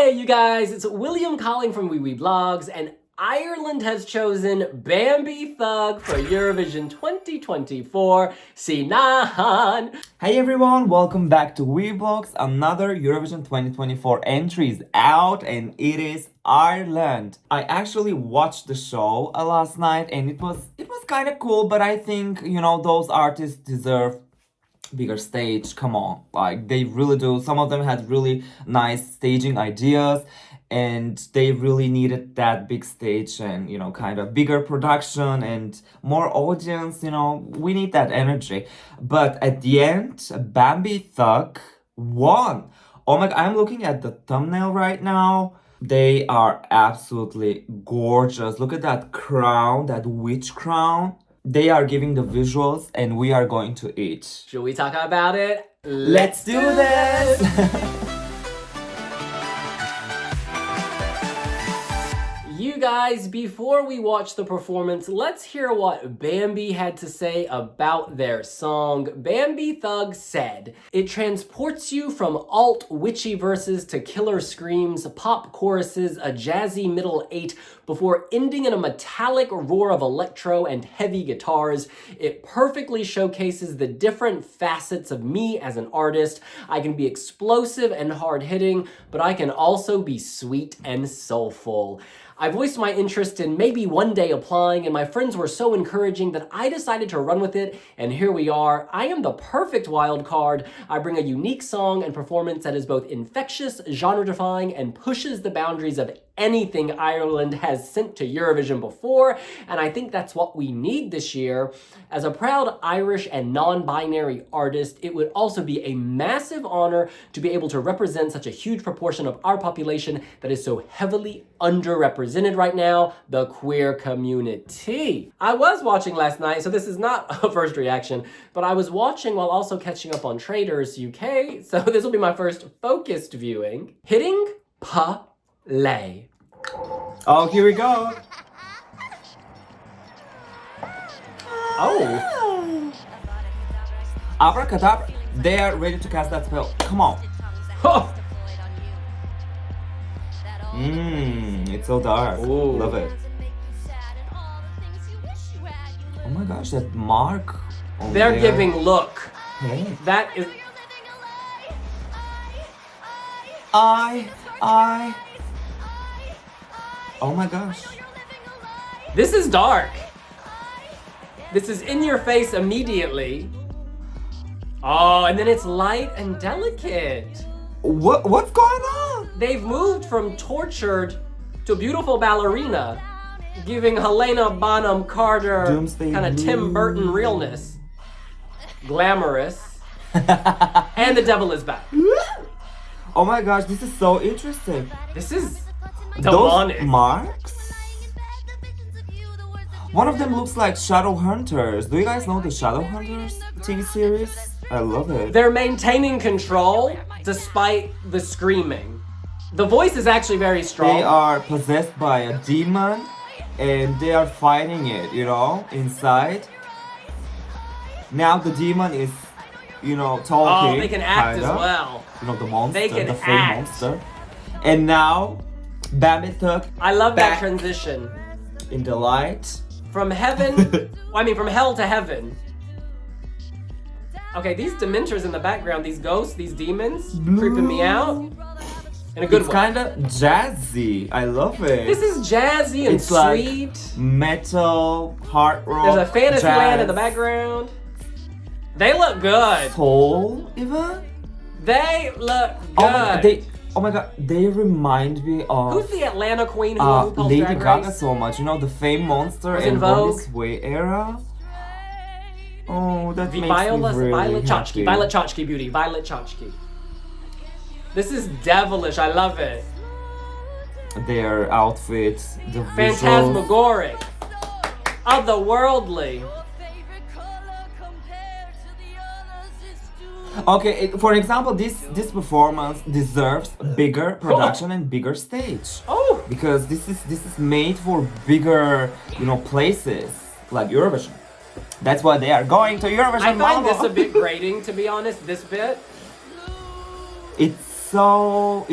Hey you guys, it's William calling from Wiwibloggs, and Ireland has chosen Bambie Thug for Eurovision 2024. Sinan! Hey everyone, welcome back to Wiwibloggs. Another Eurovision 2024 entry is out and it is Ireland. I actually watched the show last night and it was kind of cool, but I think, those artists deserve bigger stage. Come on, like they really do. Some of them had really nice staging ideas and they really needed that big stage and kind of bigger production and more audience. We need that energy. But at the end, Bambie Thug won. Oh my god, I'm looking at the thumbnail right now. They are absolutely gorgeous. Look at that crown, that witch crown. They are giving the visuals and we are going to eat. Should we talk about it? Let's do this! You guys, before we watch the performance, let's hear what Bambie had to say about their song. Bambie Thug said, "It transports you from alt witchy verses to killer screams, pop choruses, a jazzy middle eight, before ending in a metallic roar of electro and heavy guitars. It perfectly showcases the different facets of me as an artist. I can be explosive and hard-hitting, but I can also be sweet and soulful. I voiced my interest in maybe one day applying, and my friends were so encouraging that I decided to run with it, and here we are. I am the perfect wild card. I bring a unique song and performance that is both infectious, genre-defying, and pushes the boundaries of anything Ireland has sent to Eurovision before, and I think that's what we need this year. As a proud Irish and non-binary artist, it would also be a massive honor to be able to represent such a huge proportion of our population that is so heavily underrepresented right now, the queer community." I was watching last night, so this is not a first reaction, but I was watching while also catching up on Traders UK, so this will be my first focused viewing. Hitting play. Oh, here we go. Oh. Abracadabra. They are ready to cast that spell. Come on. Oh. It's so dark. Ooh. Love it. Oh my gosh, that mark. They're there. giving look. Hey. That is... Oh my gosh. This is dark. This is in your face immediately. Oh, and then it's light and delicate. What's going on? They've moved from tortured to beautiful ballerina, giving Helena Bonham Carter Doomsday kind of Blue. Tim Burton realness. Glamorous. And the devil is back. Oh my gosh, this is so interesting. This is demonic. Those marks? One of them looks like Shadowhunters. Do you guys know the Shadowhunters TV series? I love it. They're maintaining control despite the screaming. The voice is actually very strong. They are possessed by a demon and they are fighting it, inside. Now the demon is, talking. Oh, they can act kinda. as well. The monster, They can the fake act. monster. And now, Bambie Thug I love back that transition. in the light. From heaven, from hell to heaven. Okay, these dementors in the background, these ghosts, these demons, creeping me out. In a good It's way. kind of jazzy. I love it. This is jazzy and It's sweet. like metal, hard rock. There's a fantasy jazz, land in the background. They look good. soul, even. They look good. Oh my god, they remind me of Who's the Atlanta queen who RuPaul's Lady Drag Gaga Race? so much. The Fame Monster Was in and Born Vogue. This Way era. Oh, that makes Violet, me really Violet Chachki. happy. Violet Chachki beauty. Violet Chachki. This is devilish. I love it. Their outfits, the visuals. Phantasmagoric. Otherworldly. Okay, for example, this performance deserves bigger production and bigger stage. Oh! Because this is made for bigger, places like Eurovision. That's why they are going to Eurovision. I find Malmö. this a bit grating, to be honest, this bit. It's so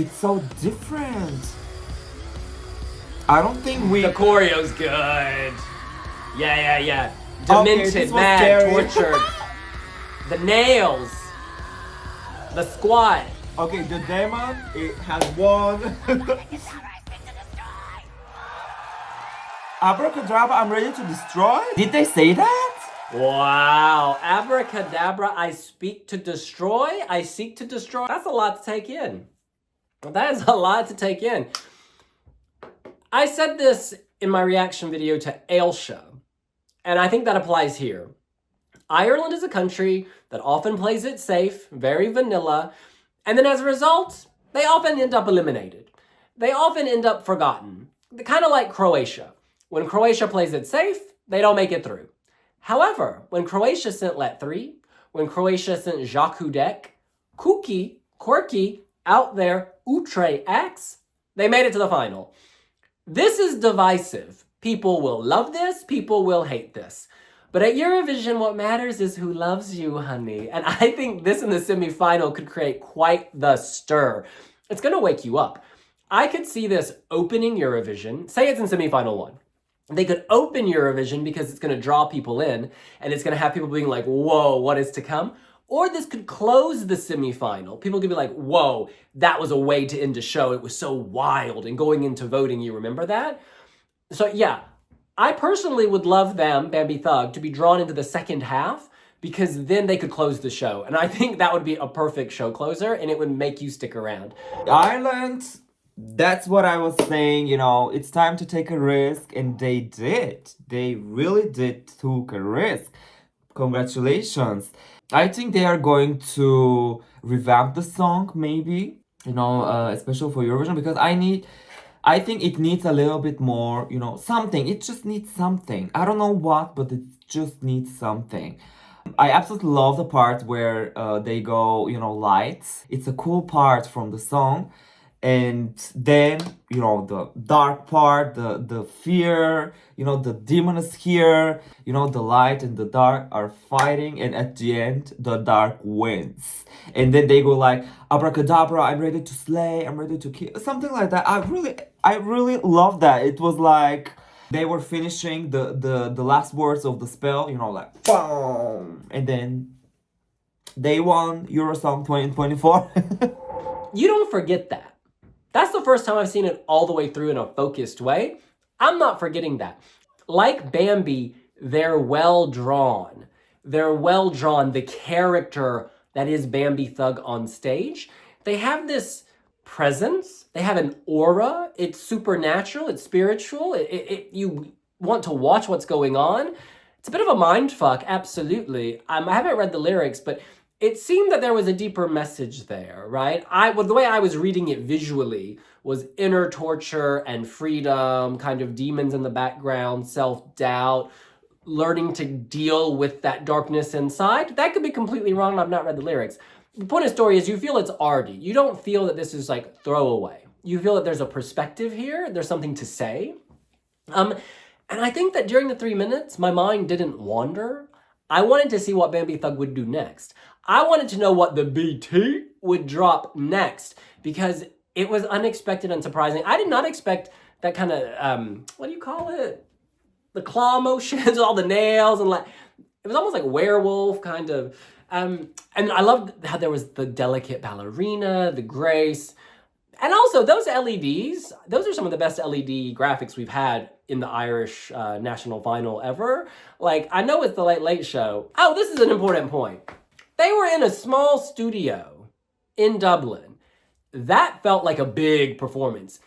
different. I don't think we. The choreo's good. Yeah. Okay, Demented, this was mad, scary. tortured. The nails. The squat. Okay, the demon, it has won. Abracadabra, I'm ready to destroy? Did they say that? Wow. Abracadabra, I speak to destroy. I seek to destroy. That's a lot to take in. That is a lot to take in. I said this in my reaction video to Ailsha, and I think that applies here. Ireland is a country that often plays it safe, very vanilla, and then as a result, they often end up eliminated. They often end up forgotten. Kind of like Croatia. When Croatia plays it safe, they don't make it through. However, when Croatia sent Let 3, when Croatia sent Jacques Hudek, Kooky, quirky, out there, outre X, they made it to the final. This is divisive. People will love this, people will hate this. But at Eurovision, what matters is who loves you, honey. And I think this in the semifinal could create quite the stir. It's gonna wake you up. I could see this opening Eurovision, say it's in semifinal 1. They could open Eurovision because it's gonna draw people in, and it's gonna have people being like, whoa, what is to come? Or this could close the semifinal. People could be like, whoa, that was a way to end a show. It was so wild. And going into voting, you remember that? So yeah, I personally would love them, Bambie Thug, to be drawn into the second half because then they could close the show. And I think that would be a perfect show closer and it would make you stick around. Ireland, that's what I was saying, it's time to take a risk, and they did. They really did take a risk. Congratulations. I think they are going to revamp the song, maybe, especially for Eurovision, because I think it needs a little bit more, something. It just needs something. I don't know what, but it just needs something. I absolutely love the part where they go, lights. It's a cool part from the song. And then, the dark part, the fear, the demon is here, the light and the dark are fighting, and at the end, the dark wins. And then they go like, abracadabra, I'm ready to slay, I'm ready to kill, something like that. I really love that. It was like they were finishing the last words of the spell, like, boom, and then they won Eurosong 2024. You don't forget that. That's the first time I've seen it all the way through in a focused way. I'm not forgetting that. Like Bambie, they're well drawn. They're well drawn. The character that is Bambie Thug on stage, they have this presence. They have an aura. It's supernatural. It's spiritual. You want to watch what's going on. It's a bit of a mind fuck, absolutely. I haven't read the lyrics, but it seemed that there was a deeper message there, right? The way I was reading it visually was inner torture and freedom, kind of demons in the background, self-doubt, learning to deal with that darkness inside. That could be completely wrong. I've not read the lyrics. The point of the story is you feel it's arty. You don't feel that this is like throwaway. You feel that there's a perspective here. There's something to say. And I think that during the 3 minutes, my mind didn't wander. I wanted to see what Bambie Thug would do next. I wanted to know what the BT would drop next because it was unexpected and surprising. I did not expect that kind of, what do you call it? The claw motions, all the nails, and like, it was almost like werewolf kind of. And I loved how there was the delicate ballerina, the grace, and also those LEDs. Those are some of the best LED graphics we've had in the Irish national final ever. Like, I know it's the Late Late Show. Oh, this is an important point. They were in a small studio in Dublin. That felt like a big performance.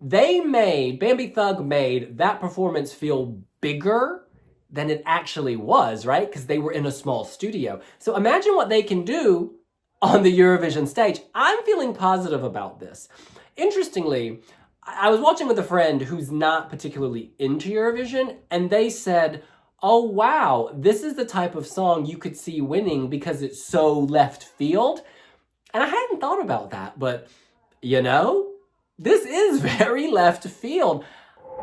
Bambie Thug made that performance feel bigger than it actually was, right? Because they were in a small studio. So imagine what they can do on the Eurovision stage. I'm feeling positive about this. Interestingly, I was watching with a friend who's not particularly into Eurovision, and they said, oh wow, this is the type of song you could see winning because it's so left field. And I hadn't thought about that, but this is very left field.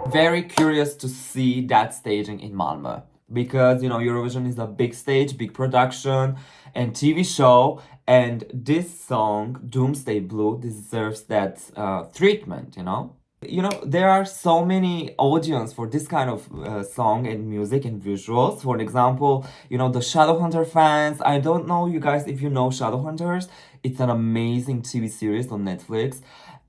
Very curious to see that staging in Malmö. because Eurovision is a big stage, big production, and TV show, and this song Doomsday Blue deserves that treatment. There are so many audience for this kind of song and music and visuals. For example, the Shadowhunter fans. I don't know, you guys, if you know Shadowhunters. It's an amazing TV series on Netflix.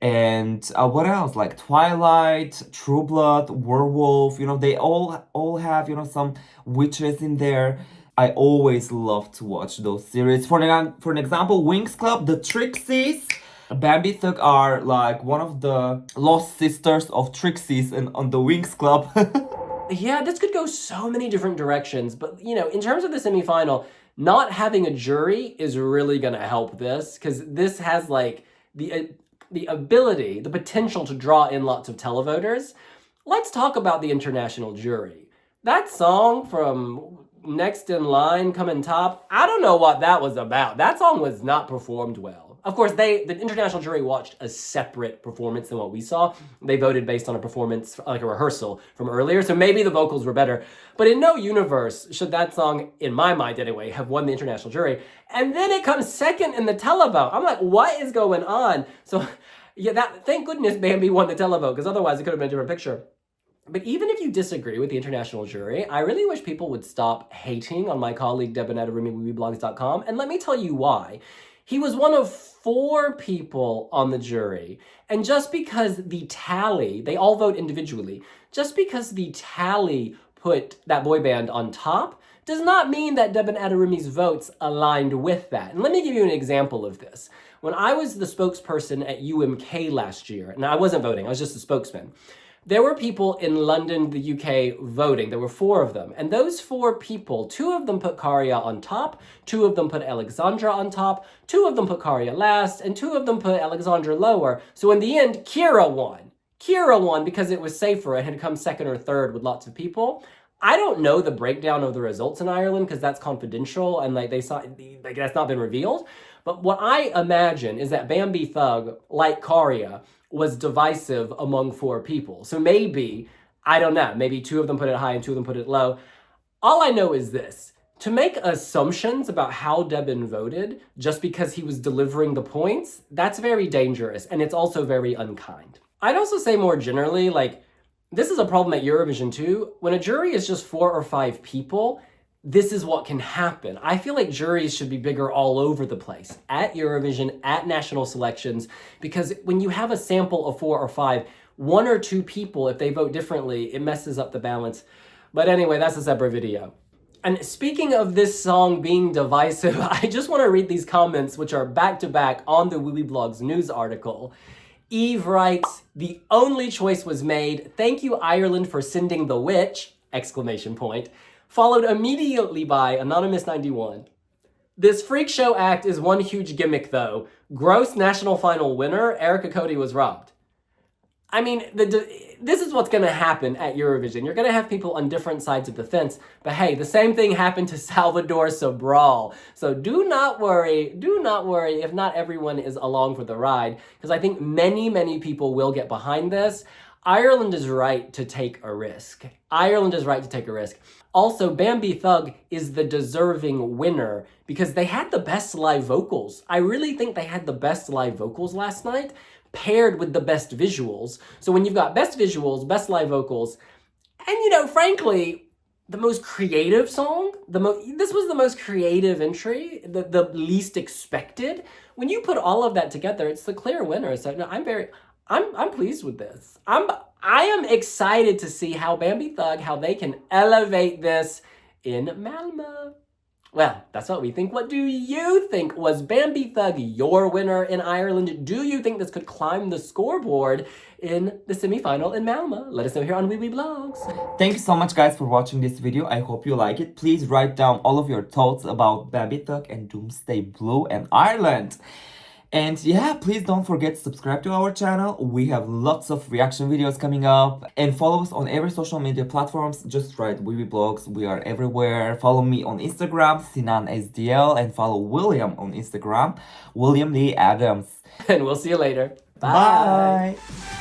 And what else? Like Twilight, True Blood, Werewolf. They all have some witches in there. I always love to watch those series. For an example, Winx Club, the Trixies. Bambie Thug are like one of the lost sisters of Trixies on the Winx Club. Yeah, this could go so many different directions, but in terms of the semifinal, not having a jury is really gonna help this, because this has like the ability, the potential to draw in lots of televoters. Let's talk about the international jury. That song from Next in Line coming top, I don't know what that was about. That song was not performed well. Of course, the international jury watched a separate performance than what we saw. They voted based on a performance, like a rehearsal from earlier, so maybe the vocals were better. But in no universe should that song, in my mind anyway, have won the international jury. And then it comes second in the televote. I'm like, what is going on? So, yeah, thank goodness Bambie won the televote, because otherwise it could have been a different picture. But even if you disagree with the international jury, I really wish people would stop hating on my colleague Debonair Remy Wiwibloggs.com, and let me tell you why. He was one of 4 people on the jury, and just because the tally, they all vote individually, just because the tally put that boy band on top does not mean that Debonair Remy's votes aligned with that. And let me give you an example of this. When I was the spokesperson at UMK last year, and I wasn't voting, I was just a spokesman, there were people in London, the UK, voting. There were 4 of them. And those 4 people, 2 of them put Karia on top, 2 of them put Alexandra on top, 2 of them put Karia last, and 2 of them put Alexandra lower. So in the end, Kira won. Kira won because it was safer and had come second or third with lots of people. I don't know the breakdown of the results in Ireland because that's confidential and that's not been revealed. But what I imagine is that Bambie Thug, like Karia, was divisive among 4 people. So maybe, I don't know, maybe 2 of them put it high and 2 of them put it low. All I know is this. To make assumptions about how Debin voted just because he was delivering the points, that's very dangerous, and it's also very unkind. I'd also say more generally, this is a problem at Eurovision too. When a jury is just 4 or 5 people, this is what can happen. I feel like juries should be bigger all over the place, at Eurovision, at national selections, because when you have a sample of 4 or 5, 1 or 2 people, if they vote differently, it messes up the balance. But anyway, that's a separate video. And speaking of this song being divisive, I just want to read these comments, which are back-to-back on the Wiwibloggs news article. Eve writes, "The only choice was made. Thank you, Ireland, for sending the witch!" Exclamation point. Followed immediately by Anonymous91. "This freak show act is one huge gimmick, though. Gross national final winner, Erica Cody was robbed." I mean, this is what's going to happen at Eurovision. You're going to have people on different sides of the fence. But hey, the same thing happened to Salvador Sobral. So do not worry if not everyone is along for the ride, because I think many, many people will get behind this. Ireland is right to take a risk. Ireland is right to take a risk. Also, Bambie Thug is the deserving winner because they had the best live vocals. I really think they had the best live vocals last night, paired with the best visuals. So when you've got best visuals, best live vocals, and frankly, the most creative song, this was the most creative entry, the least expected. When you put all of that together, it's the clear winner. So no, I'm pleased with this. I am excited to see how Bambie Thug, how they can elevate this in Malmö. Well, that's what we think. What do you think? Was Bambie Thug your winner in Ireland? Do you think this could climb the scoreboard in the semi-final in Malmö? Let us know here on Wiwibloggs. Thank you so much, guys, for watching this video. I hope you like it. Please write down all of your thoughts about Bambie Thug and Doomsday Blue and Ireland. And yeah, please don't forget to subscribe to our channel. We have lots of reaction videos coming up. And follow us on every social media platforms. Just write Wiwibloggs. We are everywhere. Follow me on Instagram, SinanSDL. And follow William on Instagram, William Lee Adams. And we'll see you later. Bye. Bye.